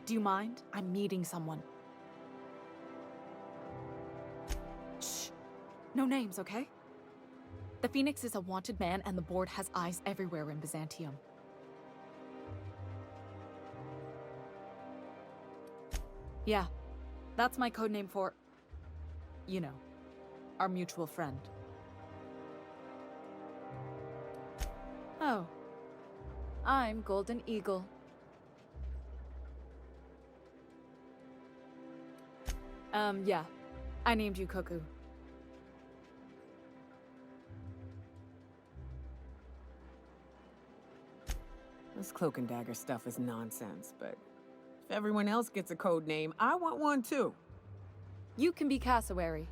Do you mind? I'm meeting someone. Shh. No names, okay? The Phoenix is a wanted man, and the board has eyes everywhere in Byzantium. Yeah, that's my codename for, you know, our mutual friend. Oh, I'm Golden Eagle. Yeah, I named you Cuckoo. This cloak and dagger stuff is nonsense, but if everyone else gets a code name, I want one too. You can be Cassowary.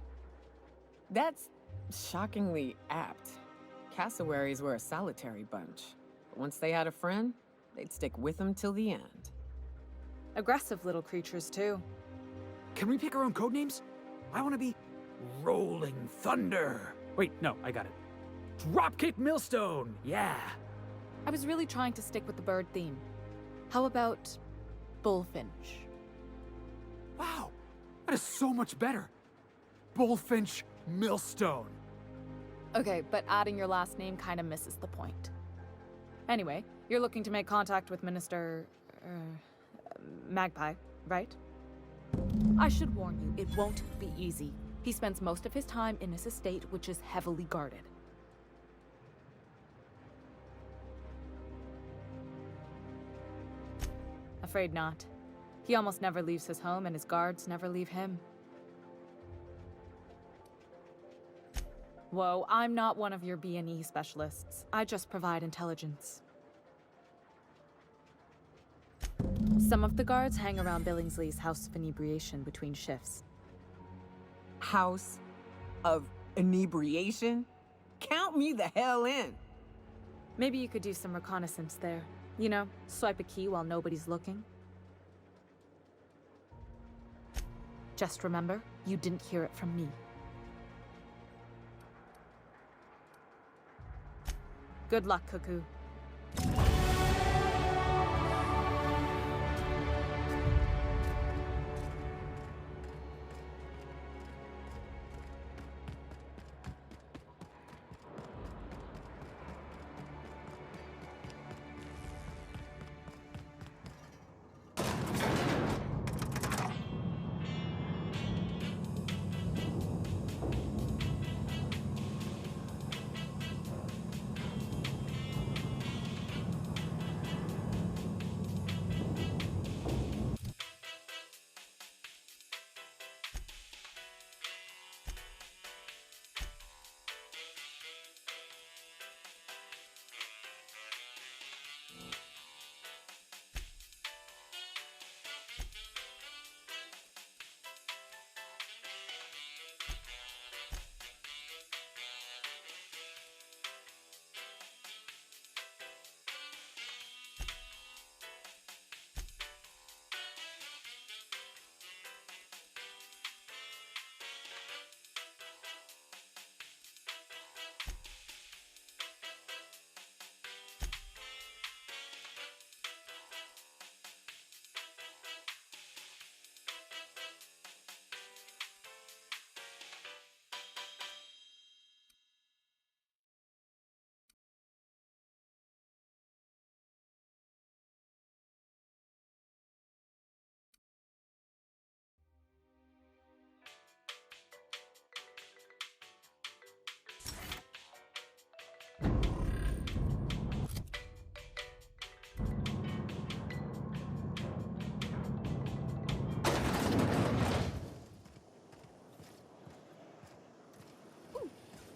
That's shockingly apt. Cassowaries were a solitary bunch. But once they had a friend, they'd stick with them till the end. Aggressive little creatures, too. Can we pick our own codenames? I want to be Rolling Thunder. Wait, no, I got it. Dropkick Millstone, yeah. I was really trying to stick with the bird theme. How about Bullfinch? Wow, that is so much better. Bullfinch Millstone. Okay, but adding your last name kind of misses the point. Anyway, you're looking to make contact with Minister... Magpie, right? I should warn you, it won't be easy. He spends most of his time in his estate, which is heavily guarded. Afraid not. He almost never leaves his home, and his guards never leave him. Whoa, I'm not one of your B&E specialists. I just provide intelligence. Some of the guards hang around Billingsley's House of Inebriation between shifts. House of Inebriation? Count me the hell in! Maybe you could do some reconnaissance there. You know, swipe a key while nobody's looking. Just remember, you didn't hear it from me. Good luck, Cuckoo.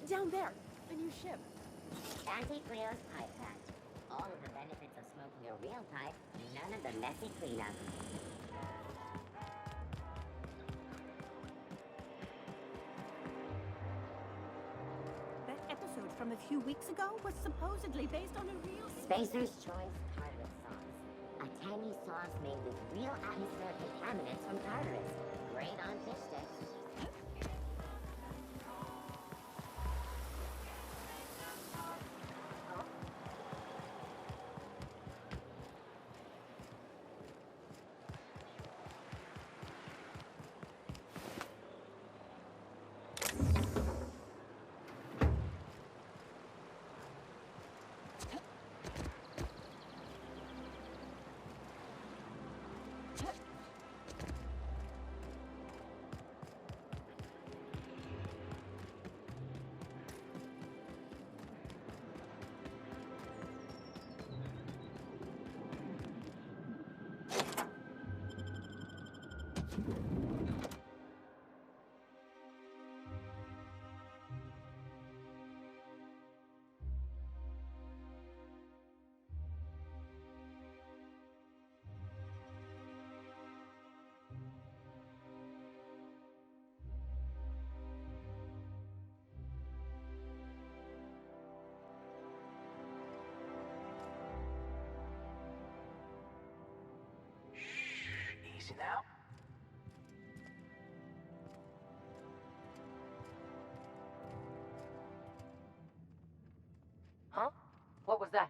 Down there, a new ship. Anti-Creo's pipe patch. All of the benefits of smoking a real pipe, none of the messy cleanup. That episode from a few weeks ago was supposedly based on a real... Spacer's Choice Tartarus sauce. A tangy sauce made with real atmospheric contaminants from Tartarus. Great on fish sticks. Easy now. Huh? What was that?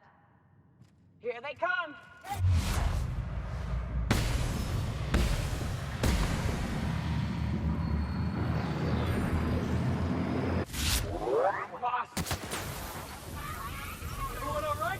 Here they come! Boss! Everyone all right?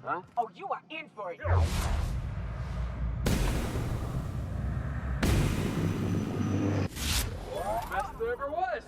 Huh? Oh, you are in for it! Best there ever was!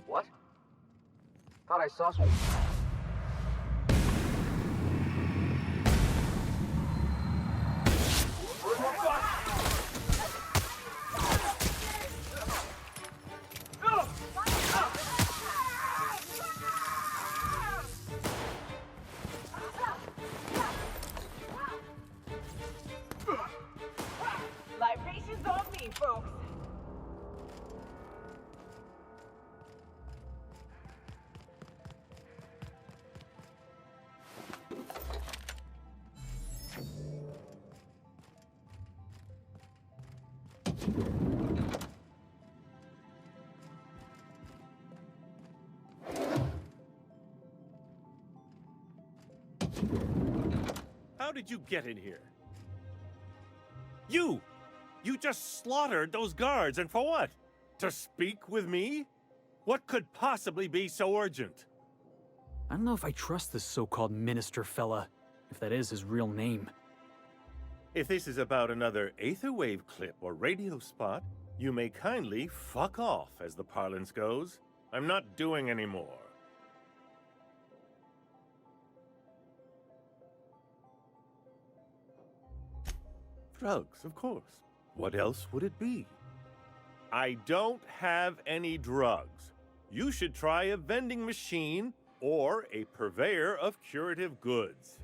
What? Thought I saw some... Libations on me, folks! How did you get in here? You! You just slaughtered those guards, and for what? To speak with me? What could possibly be so urgent? I don't know if I trust this so-called minister fella, if that is his real name. If this is about another Aetherwave clip or radio spot, you may kindly fuck off, as the parlance goes. I'm not doing any more. Drugs, of course. What else would it be? I don't have any drugs. You should try a vending machine or a purveyor of curative goods.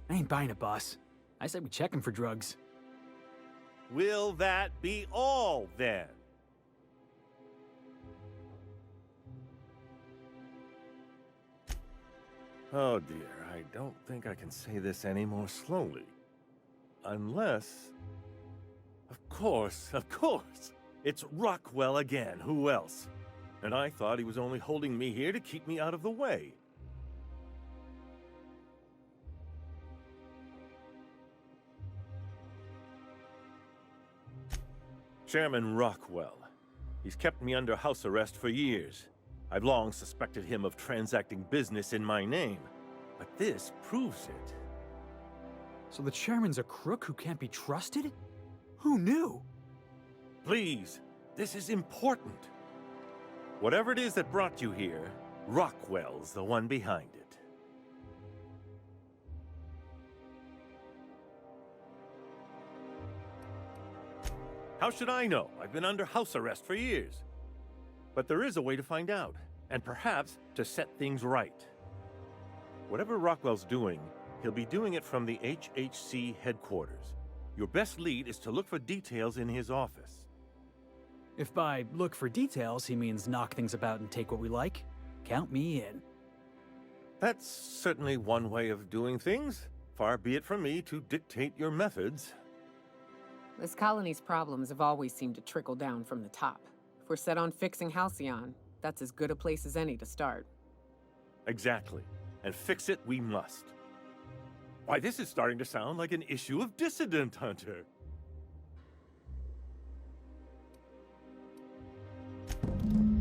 I ain't buying it, boss. I said we check him for drugs. Will that be all, then? Oh dear, I don't think I can say this any more slowly. Unless... Of course, it's Rockwell again, who else? And I thought he was only holding me here to keep me out of the way. Chairman Rockwell. He's kept me under house arrest for years. I've long suspected him of transacting business in my name, but this proves it. So the chairman's a crook who can't be trusted? Who knew? Please, this is important. Whatever it is that brought you here, Rockwell's the one behind it. How should I know? I've been under house arrest for years. But there is a way to find out, and perhaps to set things right. Whatever Rockwell's doing, he'll be doing it from the HHC headquarters. Your best lead is to look for details in his office. If by look for details he means knock things about and take what we like, count me in. That's certainly one way of doing things. Far be it from me to dictate your methods. This colony's problems have always seemed to trickle down from the top. If we're set on fixing Halcyon, that's as good a place as any to start. Exactly. And fix it we must. Why, this is starting to sound like an issue of Dissident Hunter.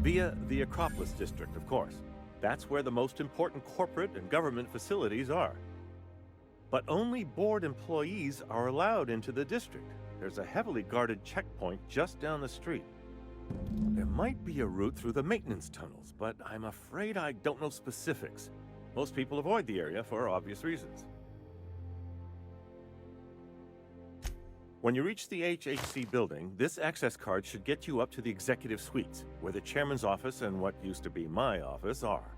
Via the Acropolis District, of course. That's where the most important corporate and government facilities are. But only board employees are allowed into the district. There's a heavily guarded checkpoint just down the street. There might be a route through the maintenance tunnels, but I'm afraid I don't know specifics. Most people avoid the area for obvious reasons. When you reach the HHC building, this access card should get you up to the executive suites, where the chairman's office and what used to be my office are.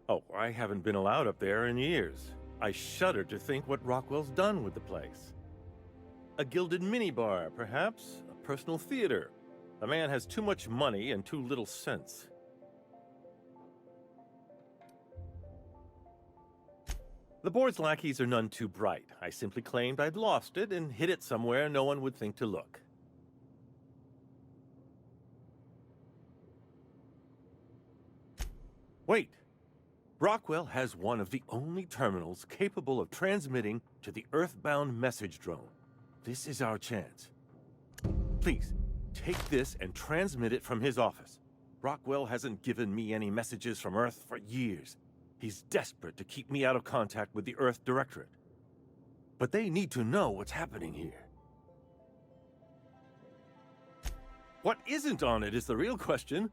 Oh, I haven't been allowed up there in years. I shudder to think what Rockwell's done with the place. A gilded minibar, perhaps? A personal theater. The man has too much money and too little sense. The board's lackeys are none too bright. I simply claimed I'd lost it and hid it somewhere no one would think to look. Wait! Rockwell has one of the only terminals capable of transmitting to the Earthbound message drone. This is our chance. Please, take this and transmit it from his office. Rockwell hasn't given me any messages from Earth for years. He's desperate to keep me out of contact with the Earth Directorate. But they need to know what's happening here. What isn't on it is the real question.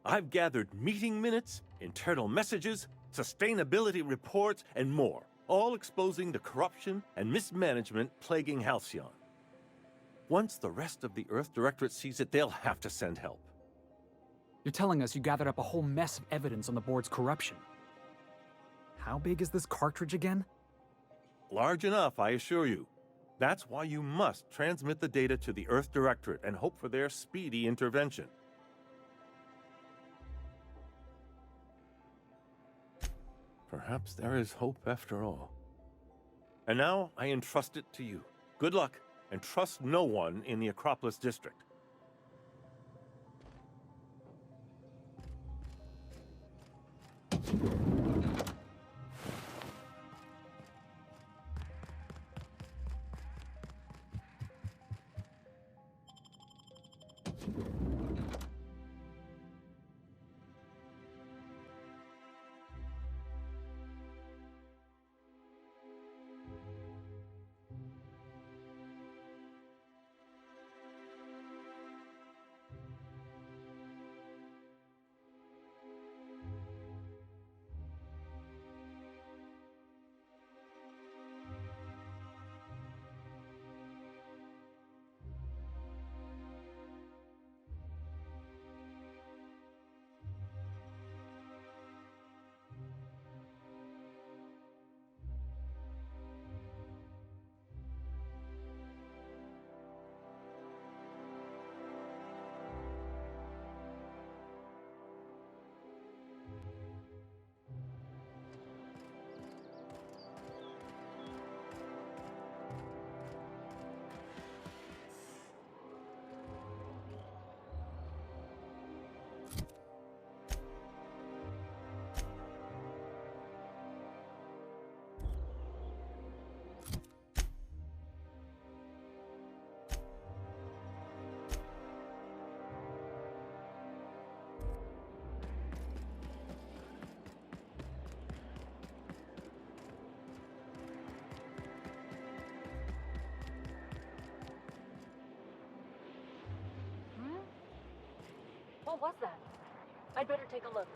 I've gathered meeting minutes, internal messages, sustainability reports, and more, all exposing the corruption and mismanagement plaguing Halcyon. Once the rest of the Earth Directorate sees it, they'll have to send help. You're telling us you gathered up a whole mess of evidence on the board's corruption. How big is this cartridge again? Large enough, I assure you. That's why you must transmit the data to the Earth Directorate and hope for their speedy intervention. Perhaps there is hope after all. And now I entrust it to you. Good luck, and trust no one in the Acropolis District. hell was that? I'd better take a look.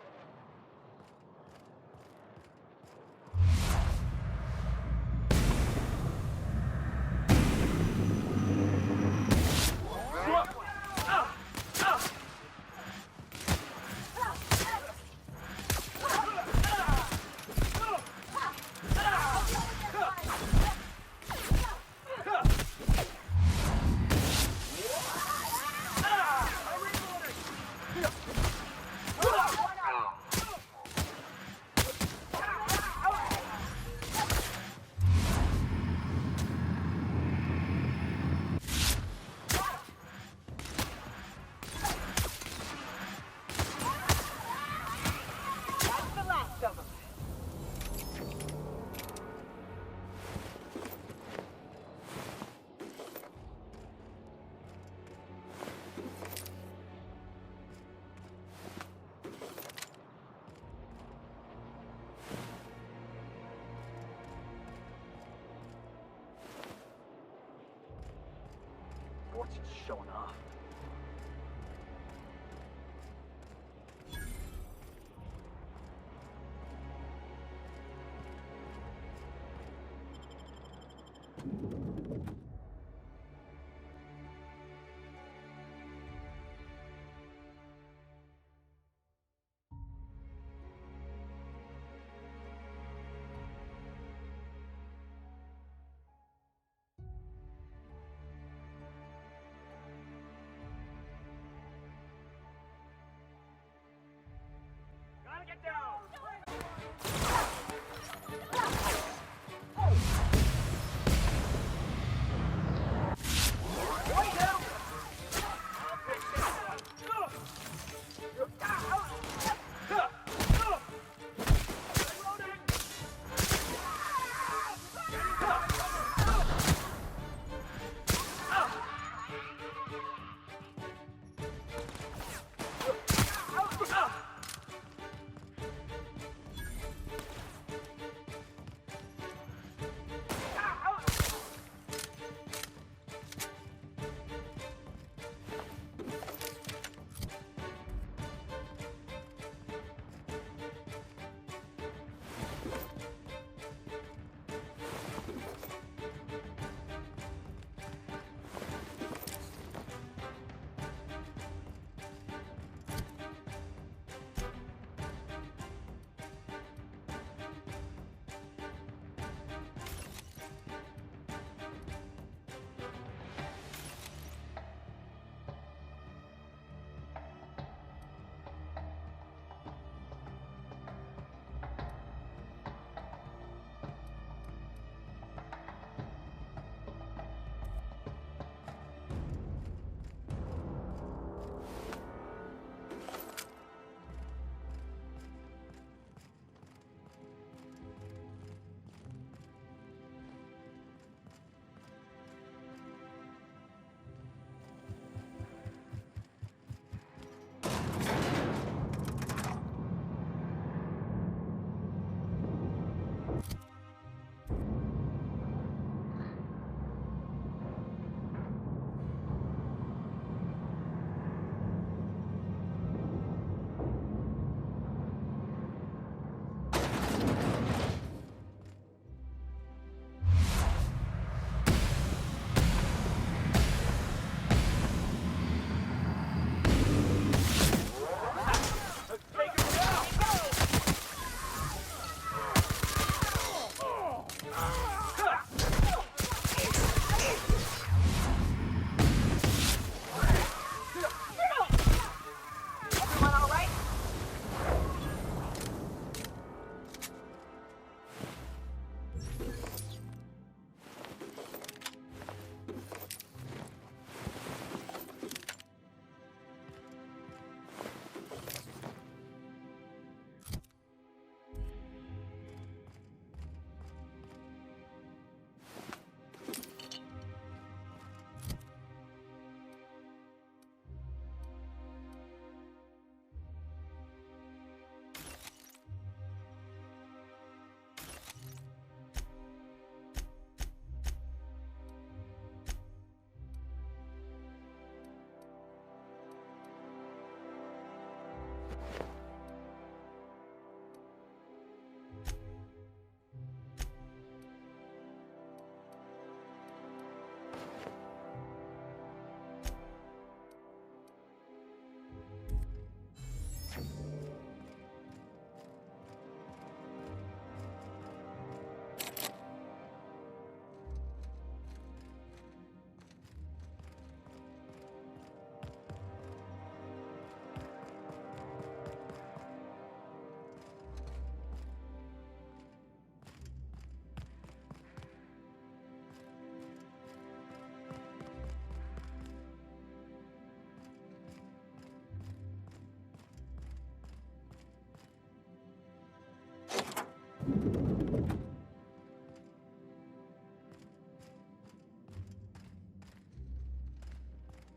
What's just showing off?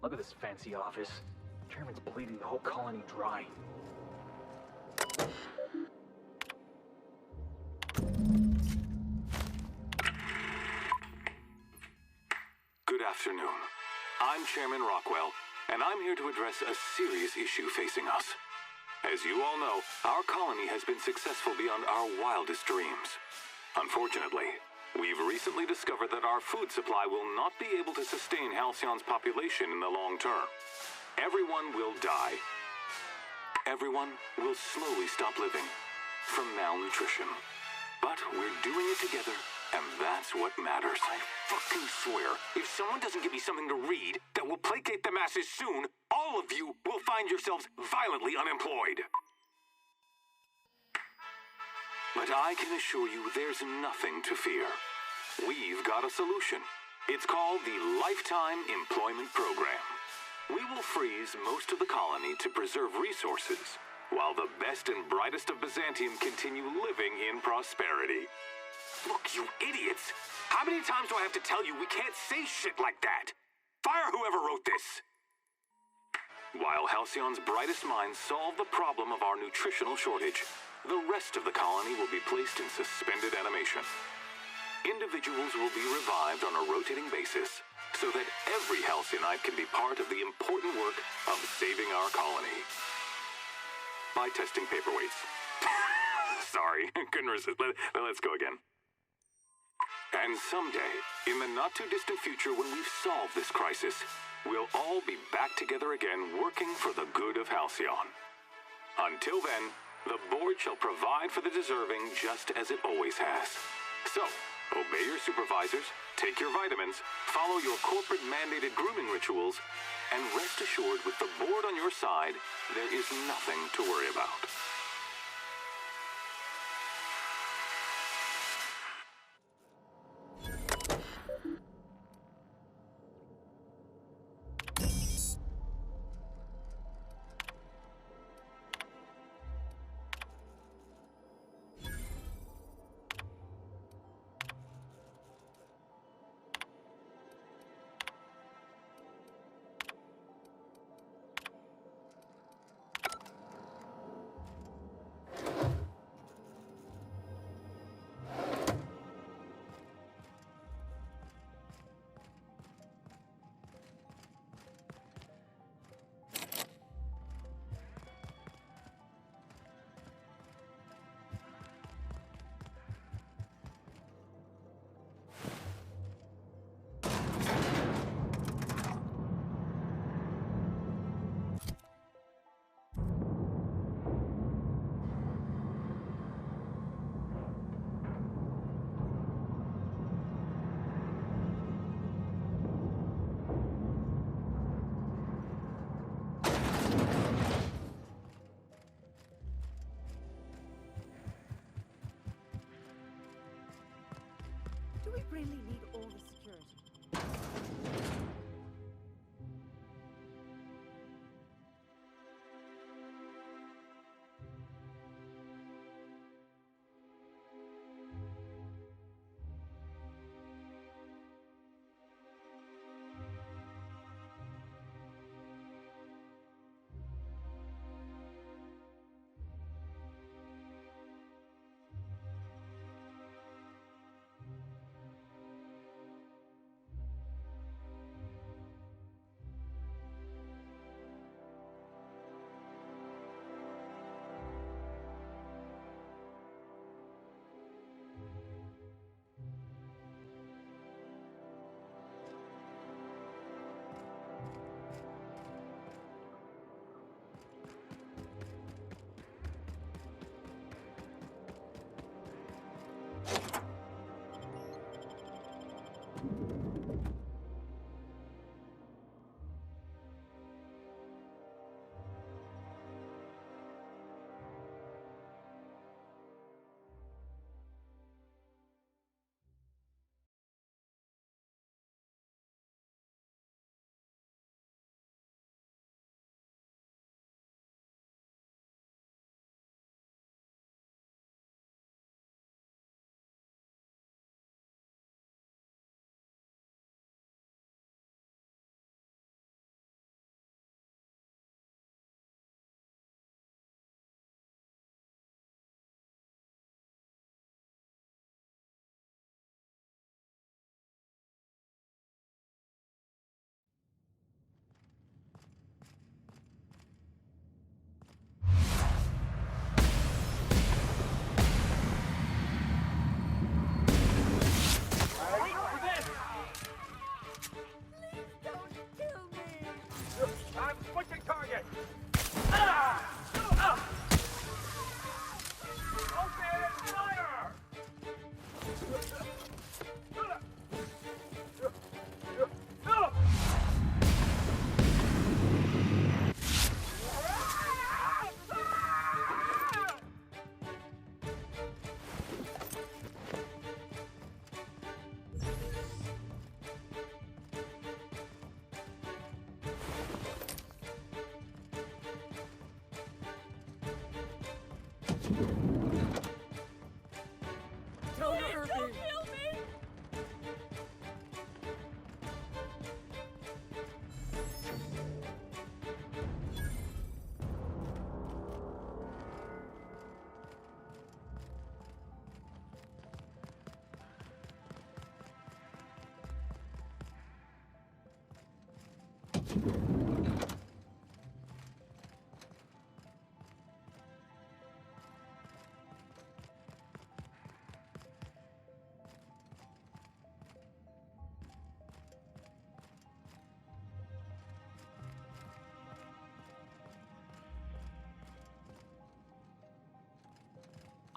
Look at this fancy office. Chairman's bleeding the whole colony dry. Good afternoon. I'm Chairman Rockwell, and I'm here to address a serious issue facing us. As you all know, our colony has been successful beyond our wildest dreams. Unfortunately, we've recently discovered that our food supply will not be able to sustain Halcyon's population in the long term. Everyone will die. Everyone will slowly stop living from malnutrition. But we're doing it together, and that's what matters. I fucking swear, if someone doesn't give me something to read that will placate the masses soon, all of you will find yourselves violently unemployed. But I can assure you there's nothing to fear. We've got a solution. It's called the Lifetime Employment Program. We will freeze most of the colony to preserve resources, while the best and brightest of Byzantium continue living in prosperity. Look, you idiots! How many times do I have to tell you we can't say shit like that? Fire whoever wrote this! While Halcyon's brightest minds solve the problem of our nutritional shortage, the rest of the colony will be placed in suspended animation. Individuals will be revived on a rotating basis, so that every Halcyon can be part of the important work of saving our colony. By testing paperweights. Sorry, couldn't resist. Let's go again. And someday, in the not-too-distant future when we've solved this crisis, we'll all be back together again working for the good of Halcyon. Until then, the board shall provide for the deserving just as it always has. So, obey your supervisors, take your vitamins, follow your corporate-mandated grooming rituals, and rest assured with the board on your side, there is nothing to worry about. Do we really need all the security?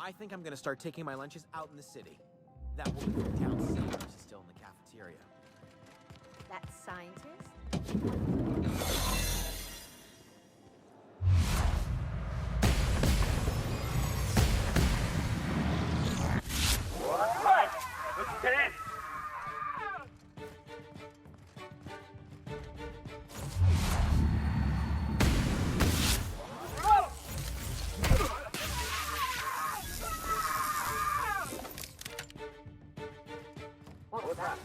I think I'm gonna start taking my lunches out in the city. That woman from town Sanders is still in the cafeteria. That scientist? Let's get in! What was that?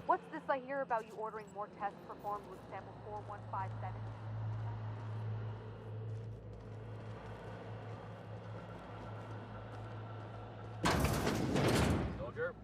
What's this I hear about you ordering more tests performed with sample 4157? Soldier.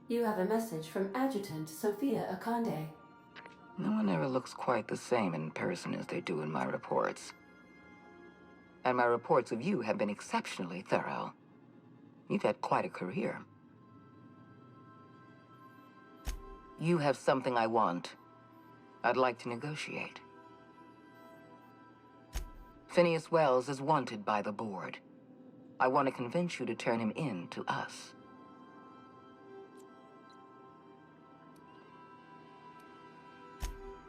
You have a message from Adjutant Sophia Akande. No one ever looks quite the same in person as they do in my reports. And my reports of you have been exceptionally thorough. You've had quite a career. You have something I want. I'd like to negotiate. Phineas Wells is wanted by the board. I want to convince you to turn him in to us.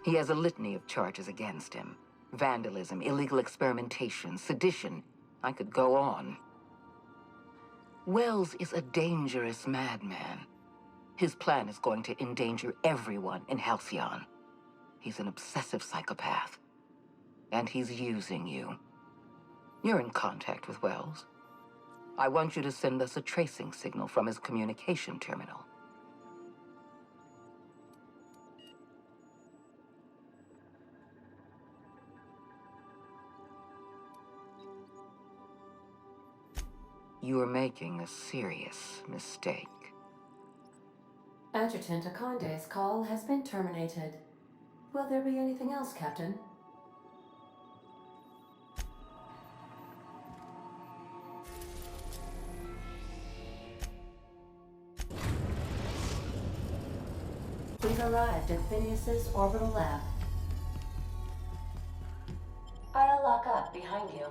He has a litany of charges against him. Vandalism, illegal experimentation, sedition. I could go on. Wells is a dangerous madman. His plan is going to endanger everyone in Halcyon. He's an obsessive psychopath. And he's using you. You're in contact with Wells. I want you to send us a tracing signal from his communication terminal. You are making a serious mistake. Adjutant Akande's call has been terminated. Will there be anything else, Captain? We've arrived at Phineas's orbital lab. I'll lock up behind you.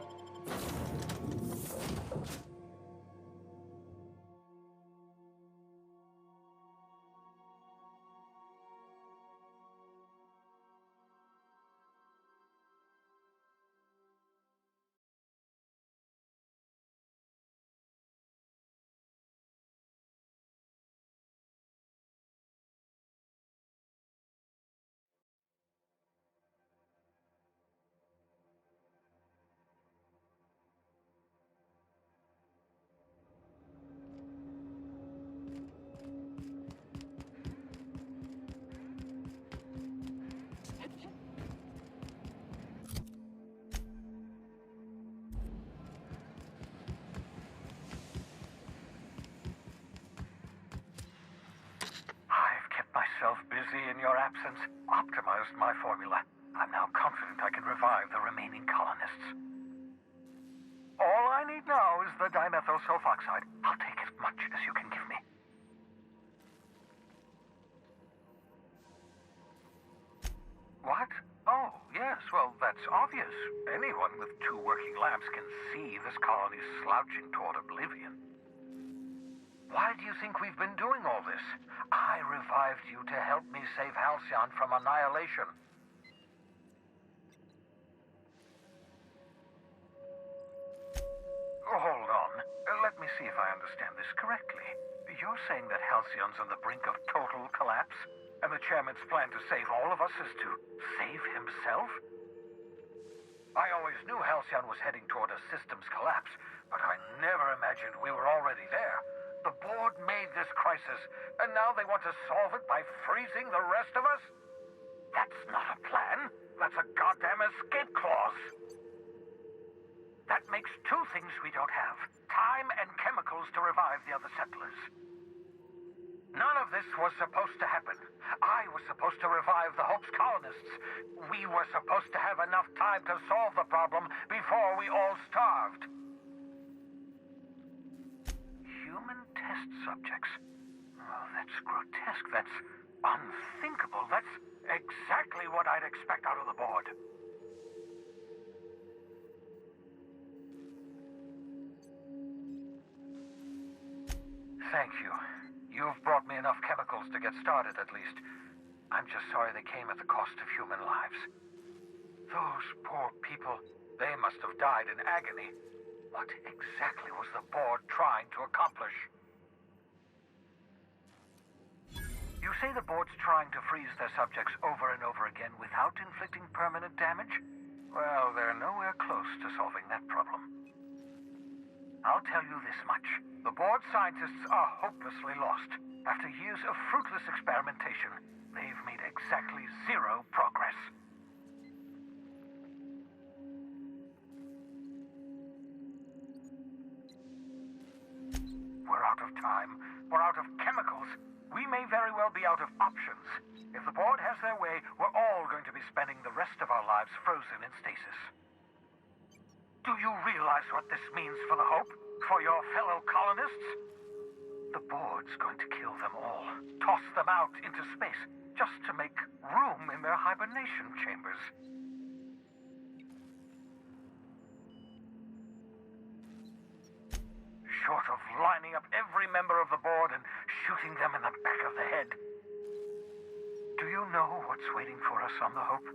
Busy in your absence, optimized my formula. I'm now confident I can revive the remaining colonists. All I need now is the dimethyl sulfoxide. I'll take as much as you can give me. What? Oh, yes, well, that's obvious. Anyone with 2 working labs can see this colony's slouching toward oblivion. Why do you think we've been doing all this? I revived you to help me save Halcyon from annihilation. Hold on. Let me see if I understand this correctly. You're saying that Halcyon's on the brink of total collapse? And the chairman's plan to save all of us is to save himself? I always knew Halcyon was heading toward a systems collapse, but I never imagined we were already there. The board made this crisis, and now they want to solve it by freezing the rest of us? That's not a plan. That's a goddamn escape clause. That makes 2 things we don't have. Time and chemicals to revive the other settlers. None of this was supposed to happen. I was supposed to revive the Hope's colonists. We were supposed to have enough time to solve the problem before we all starved. Human test subjects. Oh, that's grotesque. That's unthinkable. That's exactly what I'd expect out of the board. Thank you. You've brought me enough chemicals to get started, at least. I'm just sorry they came at the cost of human lives. Those poor people, they must have died in agony. What exactly was the board trying to accomplish? You say the board's trying to freeze their subjects over and over again without inflicting permanent damage? Well, they're nowhere close to solving that problem. I'll tell you this much. The board scientists are hopelessly lost. After years of fruitless experimentation, they've made exactly 0 progress. We're out of time. We're out of chemicals. We may very well be out of options. If the board has their way, we're all going to be spending the rest of our lives frozen in stasis. Do you realize what this means for the Hope? For your fellow colonists? The board's going to kill them all. Toss them out into space, just to make room in their hibernation chambers. Short of lining up every member of the board and shooting them in the back of the head. Do you know what's waiting for us on the Hope?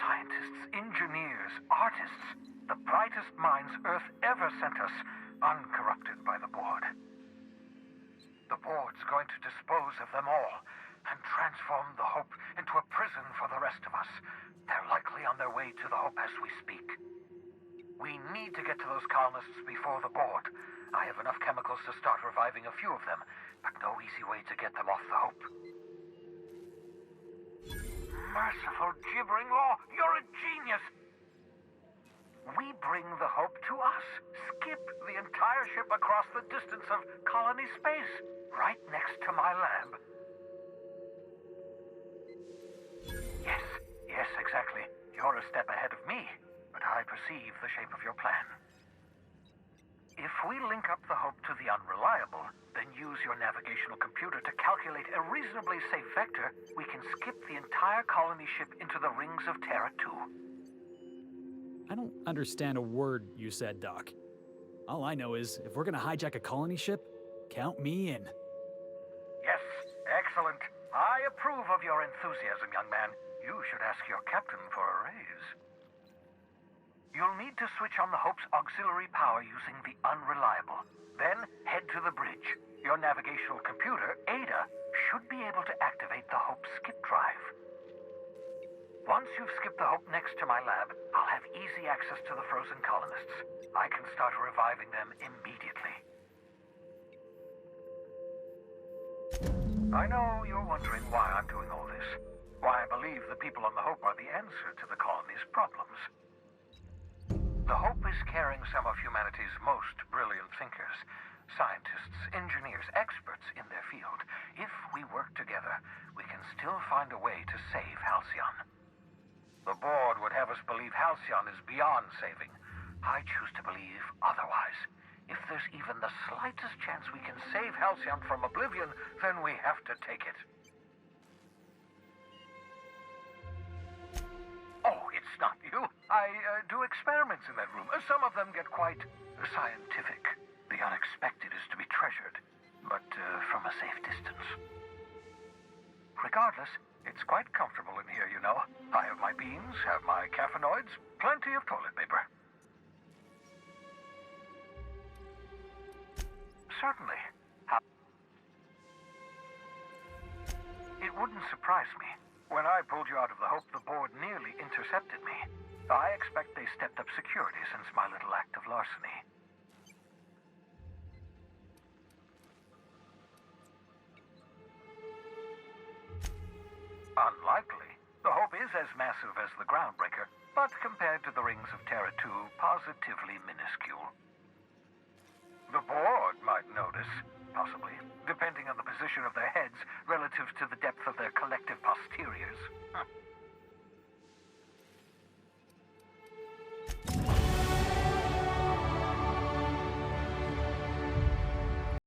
Scientists, engineers, artists, the brightest minds Earth ever sent us, uncorrupted by the board. The board's going to dispose of them all and transform the Hope into a prison for the rest of us. They're likely on their way to the Hope as we speak. We need to get to those colonists before the board. I have enough chemicals to start reviving a few of them, but no easy way to get them off the Hope. Merciful gibbering law, you're a genius! We bring the Hope to us. Skip the entire ship across the distance of colony space, right next to my lab. Yes, exactly. You're a step ahead of me, but I perceive the shape of your plan. If we link up the Hope to the Unreliable, then use your navigational computer to calculate a reasonably safe vector, we can skip the entire colony ship into the rings of Terra 2. I don't understand a word you said, Doc. All I know is, if we're gonna hijack a colony ship, count me in. Yes, excellent. I approve of your enthusiasm, young man. You should ask your captain for a raise. You'll need to switch on the Hope's auxiliary power using the Unreliable. Then head to the bridge. Your navigational computer, Ada, should be able to activate the Hope's skip drive. Once you've skipped the Hope next to my lab, I'll have easy access to the frozen colonists. I can start reviving them immediately. I know you're wondering why I'm doing all this. Why I believe the people on the Hope are the answer to the colony's problems. The Hope is carrying some of humanity's most brilliant thinkers, scientists, engineers, experts in their field. If we work together, we can still find a way to save Halcyon. The board would have us believe Halcyon is beyond saving. I choose to believe otherwise. If there's even the slightest chance we can save Halcyon from oblivion, then we have to take it. Oh, it's not you. I do experiments in that room. Some of them get quite scientific. The unexpected is to be treasured, but from a safe distance. Regardless, it's quite comfortable in here, you know. I have my beans, have my caffeinoids, plenty of toilet paper. Certainly. It wouldn't surprise me. When I pulled you out of the Hope, the board nearly intercepted me. I expect they stepped up security since my little act of larceny. Unlikely. The Hope is as massive as the Groundbreaker, but compared to the rings of Terra 2, positively minuscule. The board might notice, possibly, depending on the position of their heads relative to the depth of their collective posteriors.